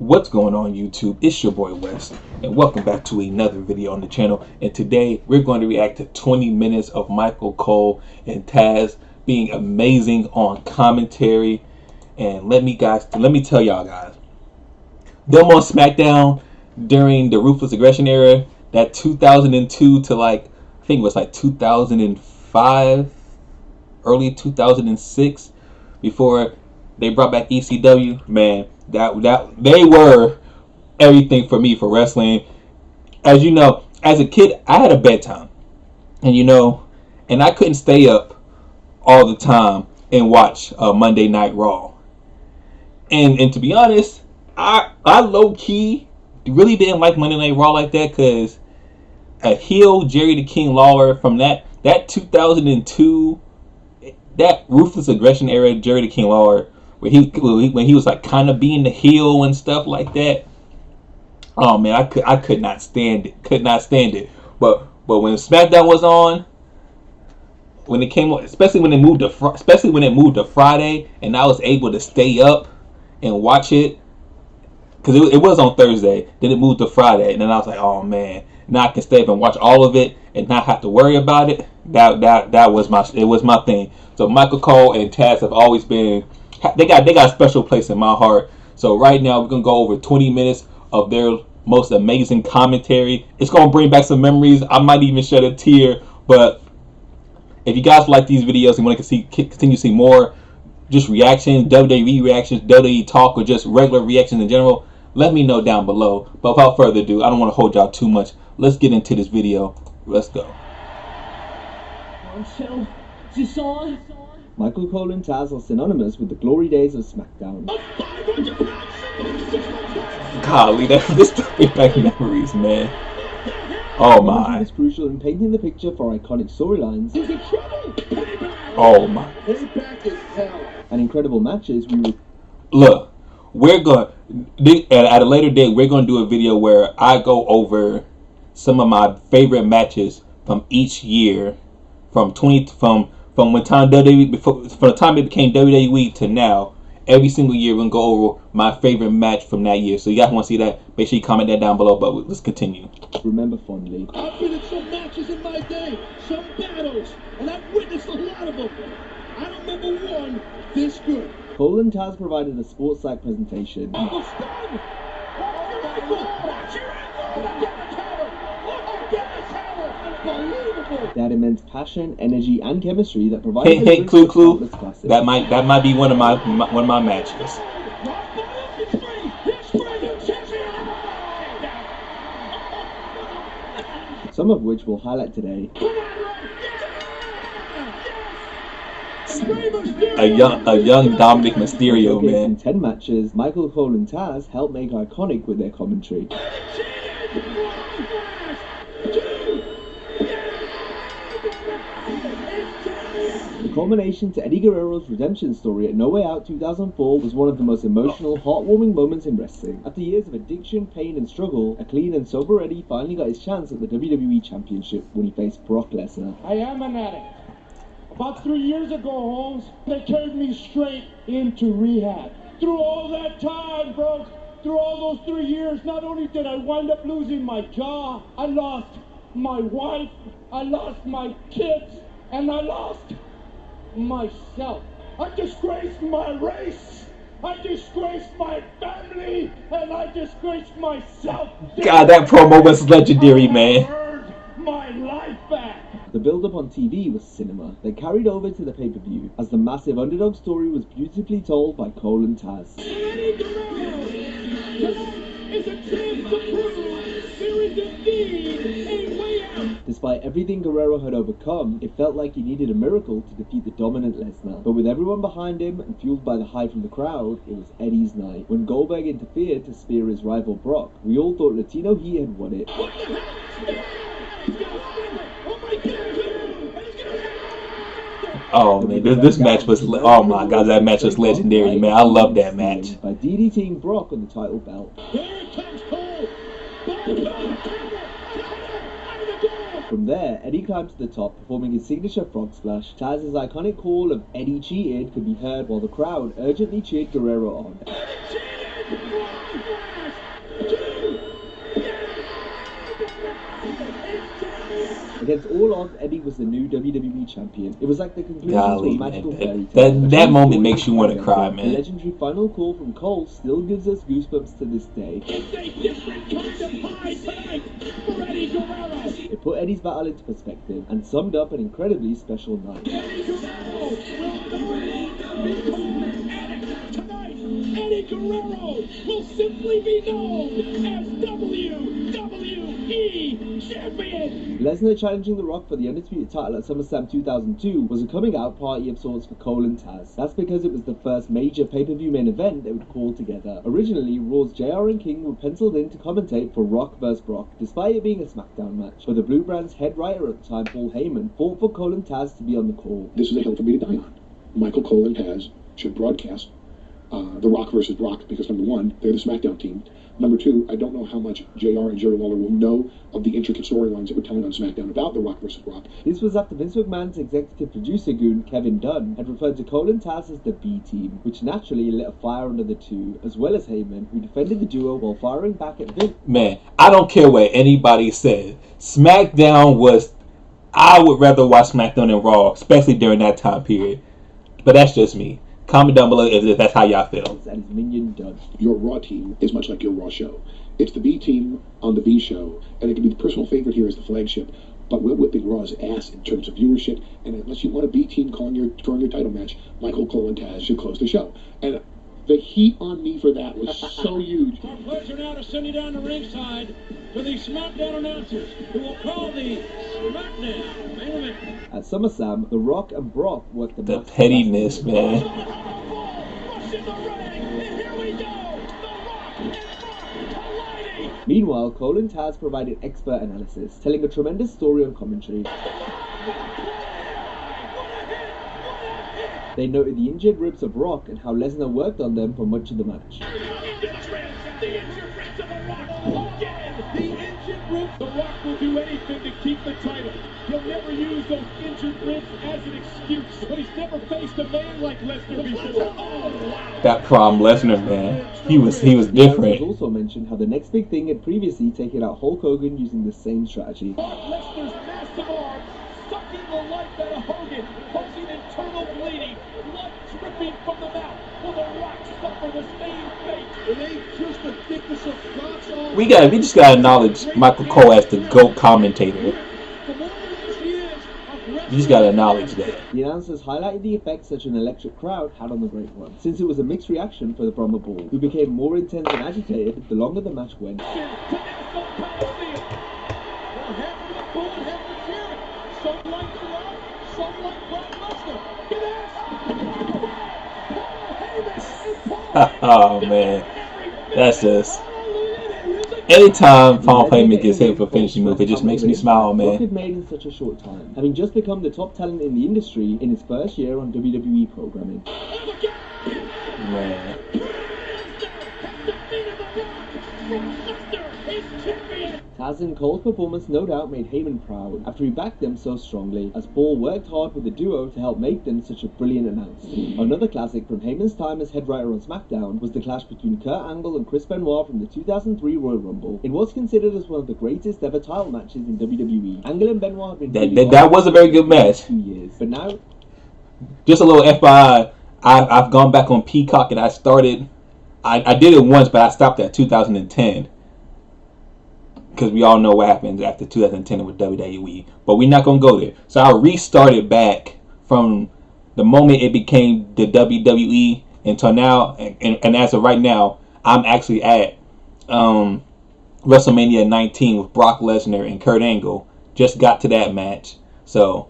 What's going on YouTube? It's your boy West and welcome back to another video on the channel. And today we're going to react to 20 minutes of Michael Cole and Tazz being amazing on commentary. And let me tell y'all guys, them on SmackDown during the Ruthless Aggression era, that 2002 to I think it was 2005, early 2006, before they brought back ECW, man, that they were everything for me for wrestling. As you know, as a kid, I had a bedtime, and I couldn't stay up all the time and watch Monday Night Raw. And to be honest, I low key really didn't like Monday Night Raw like that, because a heel Jerry the King Lawler from that 2002, that Ruthless Aggression era, Jerry the King Lawler, when he was kind of being the heel and stuff like that. Oh man, I could not stand it. But when SmackDown was on, when it came on, especially when it moved to Friday, and I was able to stay up and watch it, because it was on Thursday, then it moved to Friday, and then I was like, oh man, now I can stay up and watch all of it and not have to worry about it. That was my thing. So Michael Cole and Tazz have always been, they got a special place in my heart. So right now we're gonna go over 20 minutes of their most amazing commentary. It's gonna bring back some memories. I might even shed a tear. But if you guys like these videos and want to continue to see more just reactions, WWE reactions, WWE talk, or just regular reactions in general, let me know down below. But without further ado, I don't want to hold y'all too much. Let's get into this video. Let's go. Michael Cole and Tazz are synonymous with the glory days of SmackDown. Golly, this took back memories, man. Oh my. It's crucial in painting the picture for iconic storylines. Oh my. And incredible matches. Look, we're going at a later date. We're going to do a video where I go over some of my favorite matches from each year, from when from the time it became WWE to now. Every single year we're gonna go over my favorite match from that year. So you guys want to see that? Make sure you comment that down below. But let's continue. Remember fondly. I've been in some matches in my day, some battles, and I've witnessed a lot of them. I don't remember one this good. Cole and Tazz provided a sports-like presentation. They had immense passion, energy, and chemistry that provided. Hey, clue. That might be one of my matches. Some of which we'll highlight today. A young Dominic Mysterio, man. In 10 matches, Michael Cole and Tazz helped make iconic with their commentary. The culmination to Eddie Guerrero's redemption story at No Way Out 2004 was one of the most emotional, heartwarming moments in wrestling. After years of addiction, pain, and struggle, a clean and sober Eddie finally got his chance at the WWE Championship when he faced Brock Lesnar. I am an addict. About 3 years ago, Holmes, they carried me straight into rehab. Through all that time, bro, through all those 3 years, not only did I wind up losing my job, I lost my wife, I lost my kids, and I lost myself. I disgraced my race, I disgraced my family, and I disgraced myself. God, that promo was legendary, man. I earned my life back. The build-up on TV was cinema that carried over to the pay-per-view, as the massive underdog story was beautifully told by Cole and Tazz. Despite everything Guerrero had overcome, it felt like he needed a miracle to defeat the dominant Lesnar. But with everyone behind him and fueled by the hype from the crowd, it was Eddie's night. When Goldberg interfered to spear his rival Brock, we all thought Latino Heat had won it. Oh man, this match was, oh my god, that match was legendary, man. I love that match. By DDTing Brock on the title belt. From there, Eddie climbed to the top, performing his signature frog splash. Tazz's iconic call of "Eddie cheated" could be heard while the crowd urgently cheered Guerrero on. Against all odds, Eddie was the new WWE champion. It was like the conclusion Golly, to a magical man, fairy tale. that moment makes you want to cry, The man. legendary final call from Cole still gives us goosebumps to this day. It's a different kind of high tonight for Eddie Guerrero. It put Eddie's battle into perspective and summed up an incredibly special night. Eddie Guerrero will be called Addict tonight. Eddie Guerrero will simply be known as WWE Champion. Lesnar challenging The Rock for the Undisputed title at SummerSlam 2002 was a coming out party of sorts for Cole and Tazz. That's because it was the first major pay-per-view main event they would call together. Originally, Raw's JR and King were penciled in to commentate for Rock vs. Brock, despite it being a SmackDown match. But the Blue Brand's head writer at the time, Paul Heyman, fought for Cole and Tazz to be on the call. This is a hill for me to die on. Michael Cole and Tazz should broadcast The Rock versus Brock because, number one, they're the SmackDown team. Number two, I don't know how much JR and Jerry Lawler will know of the intricate storylines that we're telling on SmackDown about The Rock versus Brock. This was after Vince McMahon's executive producer goon, Kevin Dunn, had referred to Cole and Tazz as the B Team, which naturally lit a fire under the two, as well as Heyman, who defended the duo while firing back at Vince. Man, I don't care what anybody says. SmackDown was... I would rather watch SmackDown than Raw, especially during that time period. But that's just me. Comment down below if that's how y'all feel. And his minion Dunn. Your Raw team is much like your Raw show. It's the B team on the B show, and it can be the personal favorite here as the flagship. But we're whipping Raw's ass in terms of viewership, and unless you want a B team drawing your title match, Michael Cole and Tazz should close the show. And the heat on me for that was so huge. Our pleasure now to send you down to ringside to the SmackDown announcers, who will call the SmackDown main event. At SummerSlam, The Rock and Brock worked the The match. pettiness, man. Rush in the ring, and here we go. The Rock and Brock colliding. Meanwhile, Cole and Tazz provided expert analysis, telling a tremendous story on commentary. They noted the injured ribs of Rock and how Lesnar worked on them for much of the match. The injured ribs of The Rock again. The injured ribs. The Rock will do anything to keep the title. He'll never use those injured ribs as an excuse, but he's never faced a man like Lesnar before. Oh, wow. That problem, Lesnar, man. He was The announcers different. also mentioned how the next big thing had previously taken out Hulk Hogan using the same strategy. Brock Lesnar's massive arm sucking the life out of Hogan, causing internal bleeding, blood dripping from the mouth. Will The Rock suffer the same fate? It ain't just the thickness of Brock's arm. We just gotta acknowledge Michael Cole as the GOAT commentator. From all those years of You just gotta acknowledge that. The announcers highlighted the effect such an electric crowd had on the Great One, since it was a mixed reaction for the Brahma Bull, who became more intense and agitated the longer the match went. to Nassau Coliseum. Well, half of the bull and half the cheering. Some like The Rock, some like Brock Lesnar. Get Oh man, that's just... Anytime Paul Heyman gets hit for finishing move, it just makes me smile, Brock man. had made in such a short time, having just become the top talent in the industry in his first year on WWE programming. Man. Tazz and Cole's performance no doubt made Heyman proud after he backed them so strongly, as Paul worked hard with the duo to help make them such a brilliant announce. Another classic from Heyman's time as head writer on SmackDown was the clash between Kurt Angle and Chris Benoit from the 2003 Royal Rumble. In what's considered as one of the greatest ever title matches in WWE, Angle and Benoit have been That was a very good match. 2 years, but now Just a little FYI, I've gone back on Peacock and I did it once, but I stopped at 2010. Because we all know what happens after 2010 with WWE. But we're not going to go there. So I restarted back from the moment it became the WWE until now. And as of right now, I'm actually at WrestleMania 19 with Brock Lesnar and Kurt Angle. Just got to that match. So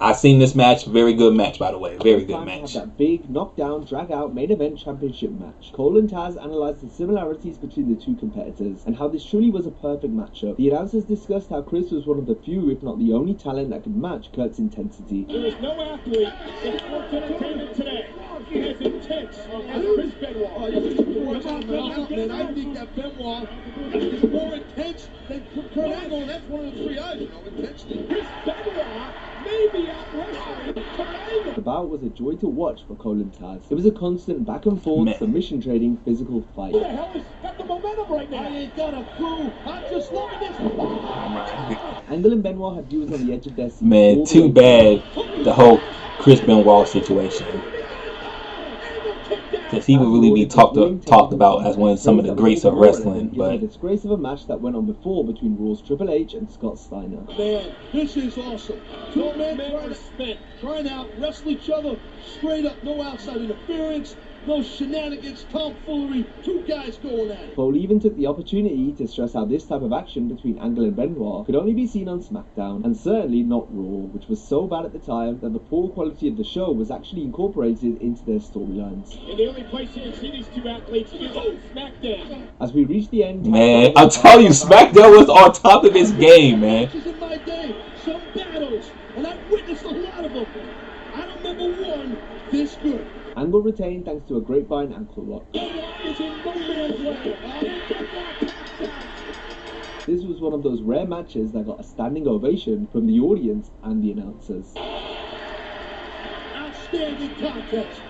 I've seen this match. Very good match, by the way. Very good match. That big knockdown, drag-out main event championship match. Cole and Tazz analysed the similarities between the two competitors and how this truly was a perfect matchup. The announcers discussed how Chris was one of the few, if not the only talent that could match Kurt's intensity. There is no athlete in sports entertainment today as intense as Chris Benoit. I think that Benoit is more intense than Kurt Angle, and that's one of the three eyes, intensely. Chris Benoit may be out wrestling Kurt Angle. The bout was a joy to watch for Cole and Tazz. It was a constant back and forth, submission trading, physical fight. Who the hell has got the momentum right now? I ain't got a clue. I'm just loving this. Angle and Benoit had viewers on the edge of their seats. Man, too bad the whole Chris Benoit situation. Because he would really be talked about as one of some of the greats of wrestling. But the disgrace of a match that went on before between Raw's Triple H and Scott Steiner. Man, this is awesome. Two men trying to out-wrestle each other, straight up, no outside interference, no shenanigans, tomfoolery, two guys going at it. Cole even took the opportunity to stress how this type of action between Angle and Benoit could only be seen on SmackDown, and certainly not Raw, which was so bad at the time that the poor quality of the show was actually incorporated into their storylines. And the only place you can see these two athletes is on SmackDown. As we reach the end, man, I'm telling you, SmackDown was on top of its game, man. In my day, some battles, and I've witnessed a lot of them. I don't remember one this good. Angle retained thanks to a grapevine ankle lock. This was one of those rare matches that got a standing ovation from the audience and the announcers. Outstanding contest.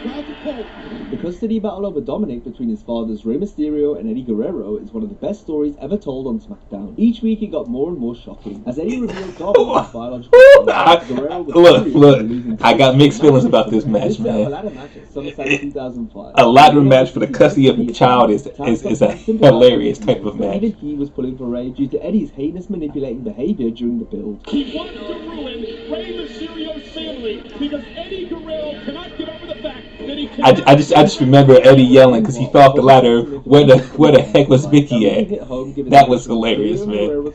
Proud to call. The custody battle over Dominic between his fathers Rey Mysterio and Eddie Guerrero is one of the best stories ever told on SmackDown. Each week it got more and more shocking as Eddie revealed Dom was biological father. Look, I got mixed feelings about this match, man. A ladder match for the custody of a child is a hilarious type of match. Even he was pulling for Rey due to Eddie's heinous manipulating behavior during the build. He wants to ruin Rey Mysterio's family because Eddie Guerrero cannot get over the fact that he cannot. I just remember Eddie yelling because he fell off the ladder. Where the heck was Vicky at? That was hilarious, man.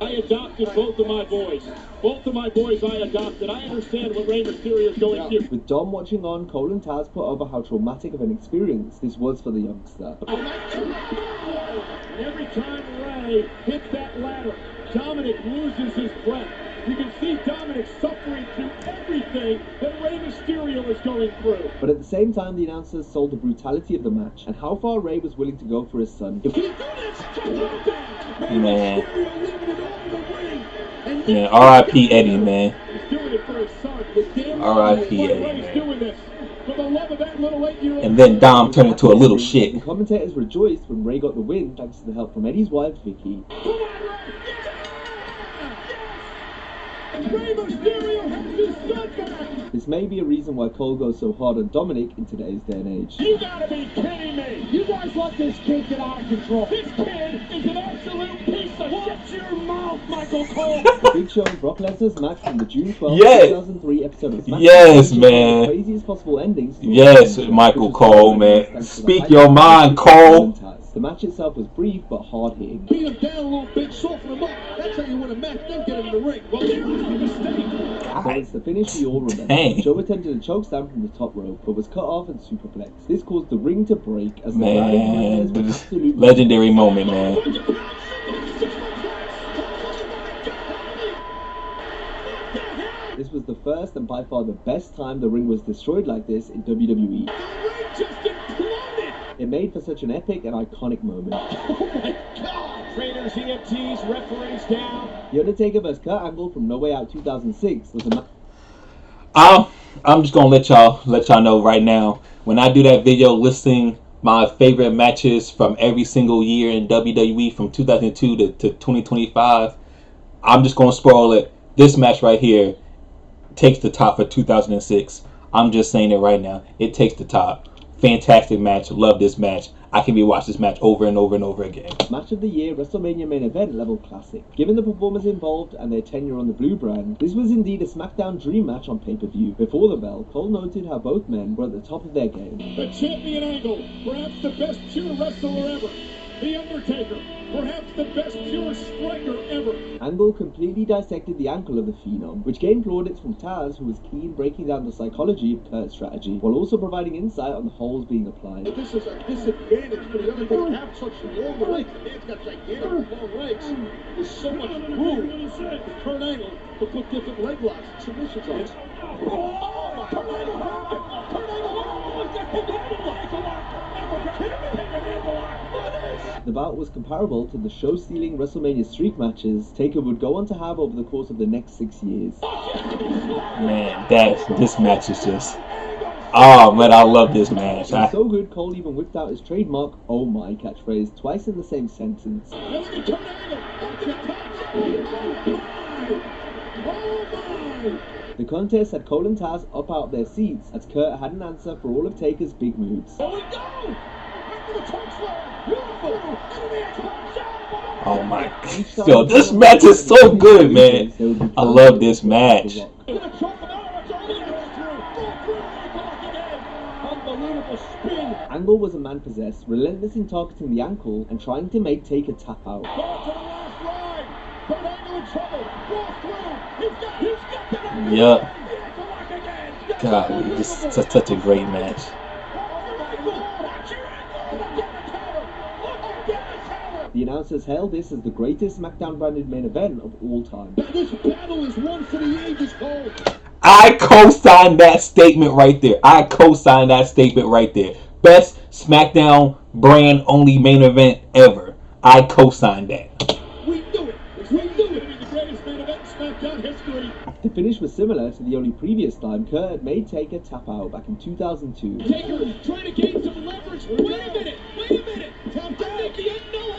I adopted both of my boys. Both of my boys I adopted. I understand what Rey Mysterio is going through. With Dom watching on, Cole and Tazz put over how traumatic of an experience this was for the youngster. And every time Rey hits that ladder, Dominic loses his breath. You can see Dominic suffering through everything that Rey Mysterio is going through. But at the same time, the announcers sold the brutality of the match and how far Rey was willing to go for his son. Man. Yeah, R.I.P. Eddie, man. R.I.P. Eddie, man. And then Dom turned into a little shit. The commentators rejoiced when Rey got the win thanks to the help from Eddie's wife, Vicky. This may be a reason why Cole goes so hard on Dominic in today's day and age. You gotta be kidding me! You guys let this kid get out of control. This kid is an absolute piece of shut your mouth, Michael Cole! The Big Show and Brock Lesnar's match from the June 12, 2003 episode of SmackDown. Yes, man. The craziest possible endings. Yes, Michael Cole, man. Speak your mind, Cole. The match itself was brief but hard-hitting. Beat him down a little bit, soften him up. That's how you win a match, then get him in the ring. Well, there was a mistake. So it's the finish we all remember. Dang. Joe attempted a chokeslam from the top rope, but was cut off and superplexed. This caused the ring to break as the man, legendary moment, man. This was the first and by far the best time the ring was destroyed like this in WWE. The ring just imploded! It made for such an epic and iconic moment. Oh my God! Trainers, EMTs, referees down. The Undertaker vs. Kurt Angle from No Way Out 2006 was a match. I'm just gonna let y'all know right now. When I do that video listing my favorite matches from every single year in WWE from 2002 to 2025, I'm just gonna spoil it. This match right here takes the top for 2006. I'm just saying it right now. It takes the top. Fantastic match. Love this match. I can rewatch this match over and over and over again. Match of the year, WrestleMania main event level classic. Given the performers involved and their tenure on the blue brand, this was indeed a SmackDown dream match on pay-per-view. Before the bell, Cole noted how both men were at the top of their game. The champion Angle, perhaps the best pure wrestler ever. The Undertaker, perhaps the best pure striker ever. Angle completely dissected the ankle of the Phenom, which gained plaudits from Tazz, who was keen breaking down the psychology of Kurt's strategy, while also providing insight on the holes being applied. This is a disadvantage for the Undertaker to have such long legs. The man's got gigantic long legs. There's so much room for Kurt Angle to put different leg locks and submissions on it. Oh, Kurt Angle! Kurt The bout was comparable to the show-stealing WrestleMania streak matches Taker would go on to have over the course of the next 6 years. Man, this match is just... Oh, man, I love this match. It was so good, Cole even whipped out his trademark "Oh my" catchphrase twice in the same sentence. The contest had Cole and Tazz up out of their seats as Kurt had an answer for all of Taker's big moves. Oh my god. Yo, this match is so good, man. I love this match. Angle was a man possessed, relentless in targeting the ankle and trying to make Taker tap out. Yup. God, this is such a great match. The announcers hailed this as the greatest SmackDown branded main event of all time. This battle is one for the ages, Cole. I co-sign that statement right there. I co-sign that statement right there. Best SmackDown brand only main event ever. I co-sign that. We do it. We do it. The greatest main event in SmackDown history. The finish was similar to the only previous time Kurt had made Taker tap out back in 2002. Taker is trying to gain some leverage. Wait a minute. I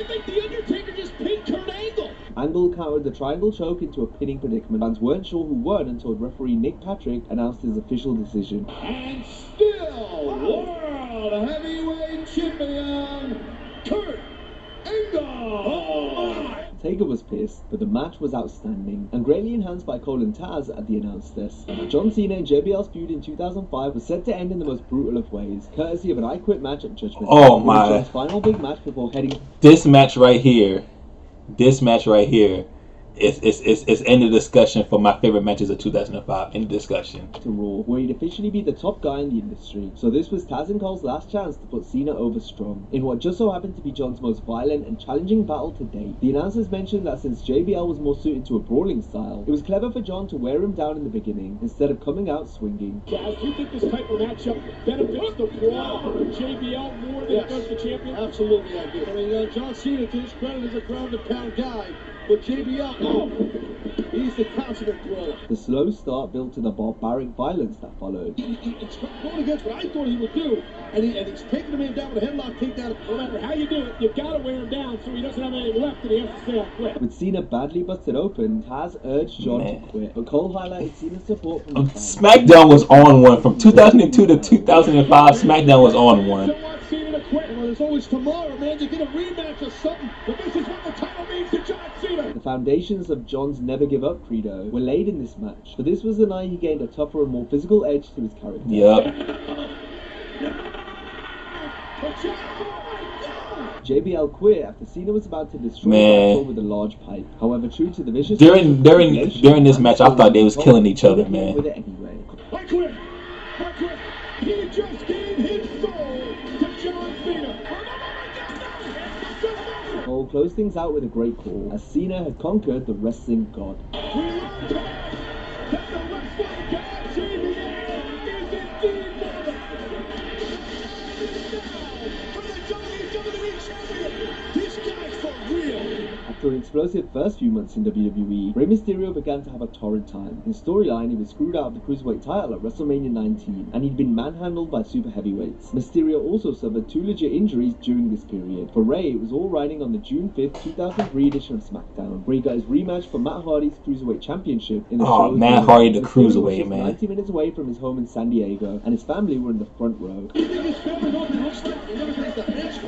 think the Undertaker just pinned Kurt Angle. Angle countered the triangle choke into a pinning predicament. Fans weren't sure who won until referee Nick Patrick announced his official decision. And still, World Heavyweight Champion, Kurt Angle. Oh my. Taker was pissed, but the match was outstanding and greatly enhanced by Cole and Tazz at the announce desk. John Cena and JBL's feud in 2005 was set to end in the most brutal of ways, courtesy of an I Quit match at Judgment Day. Oh It was my. John's final big match before heading This match right here is end the discussion for my favorite matches of 2005. In discussion. to Raw, where he'd officially be the top guy in the industry. So this was Tazz and Cole's last chance to put Cena over strong, in what just so happened to be John's most violent and challenging battle to date. The announcers mentioned that since JBL was more suited to a brawling style, it was clever for John to wear him down in the beginning, instead of coming out swinging. Tazz, do you think this type of matchup benefits the brawl for JBL more than it does the champion? Absolutely, I do. I mean, John Cena, to his credit, is a ground-and-pound guy, but JBL, he's the consummate brawler. The slow start built to the barbaric violence that followed. It's going against what I thought he would do, and he's taking the man down with a headlock takedown. No matter how you do it, you've got to wear him down so he doesn't have anything left and he has to say, I quit. With Cena badly busted open, Tazz urged John to quit, but Cole highlighted Cena's support from the fans. SmackDown was on one from 2002 to 2005. SmackDown was on one. Don't want Cena to quit. Well, there's always tomorrow, man. You get a rematch or something, but this is what the title means to John Cena. The foundations of John's never give up credo were laid in this match, but this was the night he gained a tougher and more physical edge to his character. Yep. JBL quit after Cena was about to destroy Man. Axel with a large pipe. However, true to the vicious During this match, I thought they was killing each other, man. With it anyway. I quit. I quit. He just gave his soul to John Cena. Cole closed things out with a great call, as Cena had conquered the wrestling god. We learned tonight that the wrestling god JBL is indeed one of them. For the WWE champion, this guy's for real. After an explosive first few months in WWE, Rey Mysterio began to have a torrid time. In storyline, he was screwed out of the Cruiserweight title at WrestleMania 19, and he'd been manhandled by super heavyweights. Mysterio also suffered 2 legit injuries during this period. For Rey, it was all riding on the June 5th, 2003 edition of SmackDown, where he got his rematch for Matt Hardy's Cruiserweight Championship in the show's Matt finale. Hardy, the Mysterio was Cruiserweight, just man. 90 minutes away from his home in San Diego, and his family were in the front row. His family don't looks like they're going to make the match.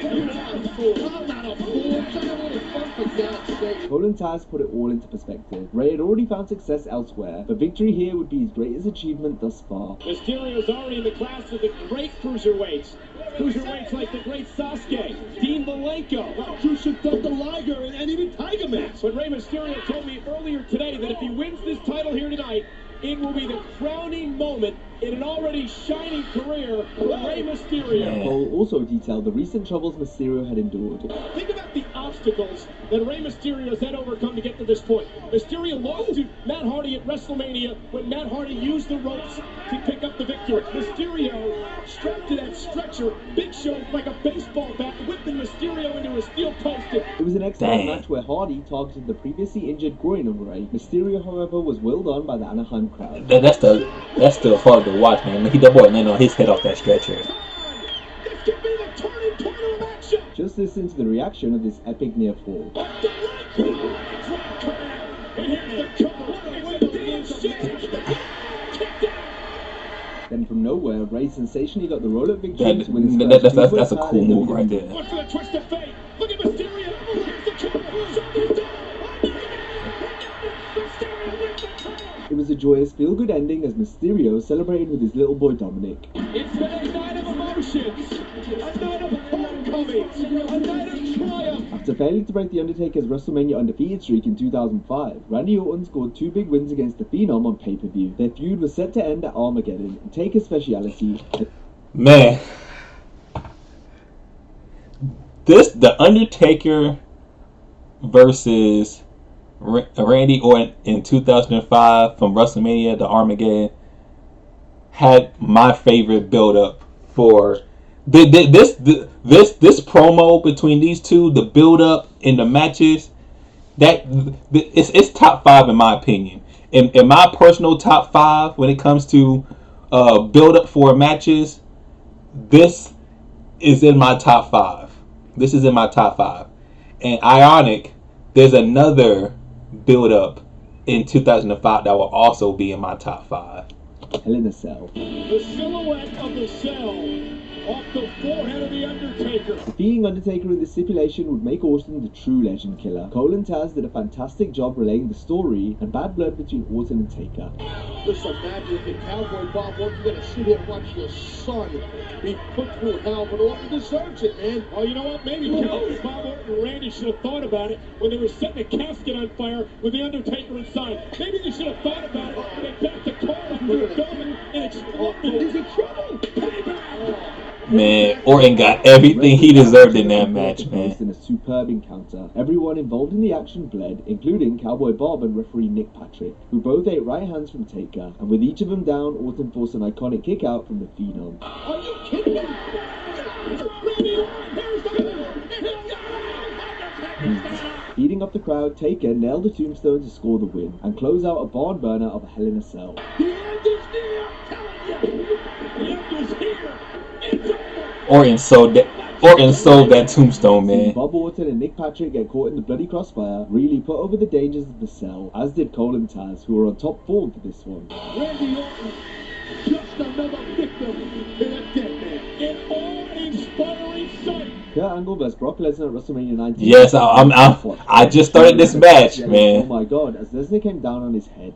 You're not a fool. I'm not a fool. I'm having a little fun for God's sake. Cole and Tazz put it all into perspective. Ray had already found success elsewhere, but victory here would be his greatest achievement thus far. Mysterio's already in the class of the great cruiserweights. Cruiserweights like the great Sasuke, Dean Malenko, Jushin Thunder Liger, and even Tiger Mask. But Rey Mysterio told me earlier today that if he wins this title here tonight, it will be the crowning moment in an already shining career for Rey Mysterio. Cole also detailed the recent troubles Mysterio had endured. Think about the obstacles that Rey Mysterio's had overcome to get to this point. Mysterio lost to Matt Hardy at WrestleMania when Matt Hardy used the ropes to pick up the victory. Mysterio strapped to that stretcher, Big Show like a baseball bat, whipping Mysterio into a steel post. It was an excellent Dang. match where Hardy targeted the previously injured groin of Ray. Mysterio, however, was willed on by the Anaheim crowd. That's the hard to watch, man. That boy landed on his head off that stretcher. This could be the turning point of action. Just listen to the reaction of this epic near fall. Up the right. nowhere, Ray sensationally got the roll-up victory That- to win his that- first that's a title cool in move WWE. right there. Look for the twist of fate. Look at Mysterio. Here's the cover. Somebody's down. Mysterio wins the title. It was a joyous, feel-good ending as Mysterio celebrated with his little boy Dominic. It's been a night of emotions. A night of homecomings. A night of triumph. After failing to break The Undertaker's WrestleMania undefeated streak in 2005, Randy Orton scored 2 big wins against the Phenom on pay-per-view. Their feud was set to end at Armageddon, and Taker's speciality... Man, the Undertaker versus Randy Orton in 2005 from WrestleMania to Armageddon had my favorite build-up for this promo between these two. The build-up in the matches, it's top 5 in my opinion. In my personal top 5 when it comes to build-up for matches, this is in my top 5. This is in my top 5. And ironic, there's another build-up in 2005 that will also be in my top 5. Hell in a Cell. The silhouette of the cell off the forehead of the Undertaker. Defeating Undertaker in this stipulation would make Orton the true legend killer. Cole and Tazz did a fantastic job relaying the story and bad blood between Orton and Taker. Just imagine if the Cowboy Bob Orton's gonna sit here and watch your son be put through hell, but Orton deserves it, man. Oh, you know what? Maybe Cowboy Bob Orton and Randy should have thought about it when they were setting a casket on fire with the Undertaker inside. Maybe they should have thought about it when they backed the car up to the building and exploded. He's in trouble. Payback. Man, Orton got everything he deserved in that match, man. In a superb encounter. Everyone involved in the action bled, including Cowboy Bob and referee Nick Patrick, who both ate right hands from Taker. And with each of them down, Orton forced an iconic kick out from the Phenom. Are you kidding me? Randy Orton, here's the Feeding off the crowd, Taker nailed the tombstone to score the win and close out a barn burner of a Hell in a Cell. The end is near, I'm telling you. The end is here. It's over. Orton sold that tombstone, man. Bob Orton and Nick Patrick get caught in the bloody crossfire really put over the dangers of the Cell, as did Cole and Tazz, who were on top form for this one. Randy Orton, just another victim to the dead man. An awe-inspiring sight. Kurt Angle vs Brock Lesnar at WrestleMania 19. Yes, I just started this match, Oh man. my god, as Lesnar came down on his head.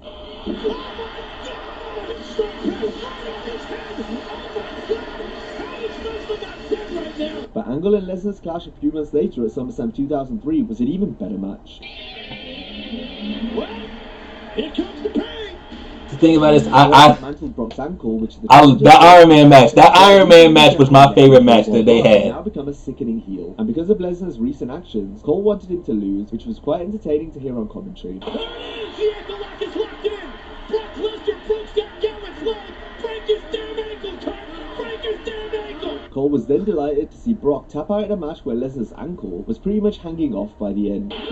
But Angle and Lesnar's clash a few months later at SummerSlam 2003 was an even better match. Well, here comes the pain. The thing about this, Dismantled Brock's ankle, which is the that Iron Man match. That Iron Man match was my favorite match that they Now had. become a sickening heel, and because of Lesnar's recent actions, Cole wanted him to lose, which was quite entertaining to hear on commentary. There it is. The ankle lock is locked in. Brock Lesnar breaks that Garrett's leg. Break his damn ankle, Kurt. Break his damn ankle. Cole was then delighted to see Brock tap out in a match where Lesnar's ankle was pretty much hanging off by the end. Brock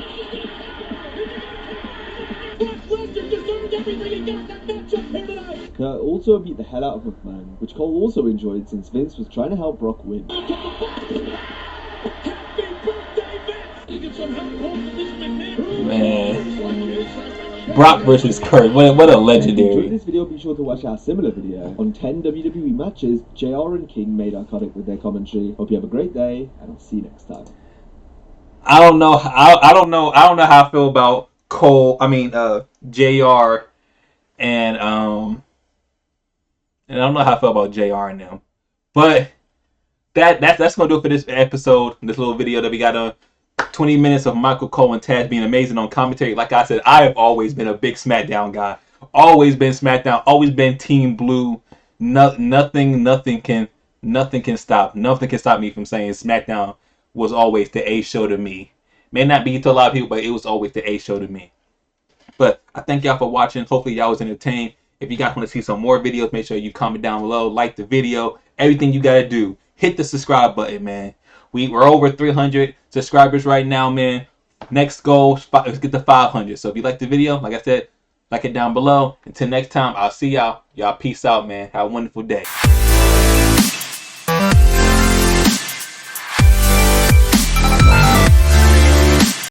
Lesnar deserved everything he got that matchup here tonight. Kurt also beat the hell out of McMahon, which Cole also enjoyed since Vince was trying to help Brock win. Happy birthday, Vince. You get some help home from this McMahon. Man, Brock versus Kurt. What a If you enjoyed legendary. this video, be sure to watch our similar video on 10 WWE matches JR and King made iconic with their commentary. Hope you have a great day, and I'll see you next time. I don't know how I feel about Cole. I mean, JR and I don't know how I feel about JR and them. But that's gonna do it for this episode. This little video that we got on 20 minutes of Michael Cole and Tazz being amazing on commentary. Like I said, I have always been a big SmackDown guy. Always been SmackDown. Always been Team Blue. Nothing can stop me from saying SmackDown was always the A show to me. May not be to a lot of people, but it was always the A show to me. But I thank y'all for watching. Hopefully y'all was entertained. If you guys want to see some more videos, make sure you comment down below, like the video, everything you gotta do. Hit the subscribe button, man. We're over 300 subscribers right now, man. Next goal is get to 500. So if you like the video, like I said, like it down below. Until next time, I'll see y'all. Y'all peace out, man. Have a wonderful day.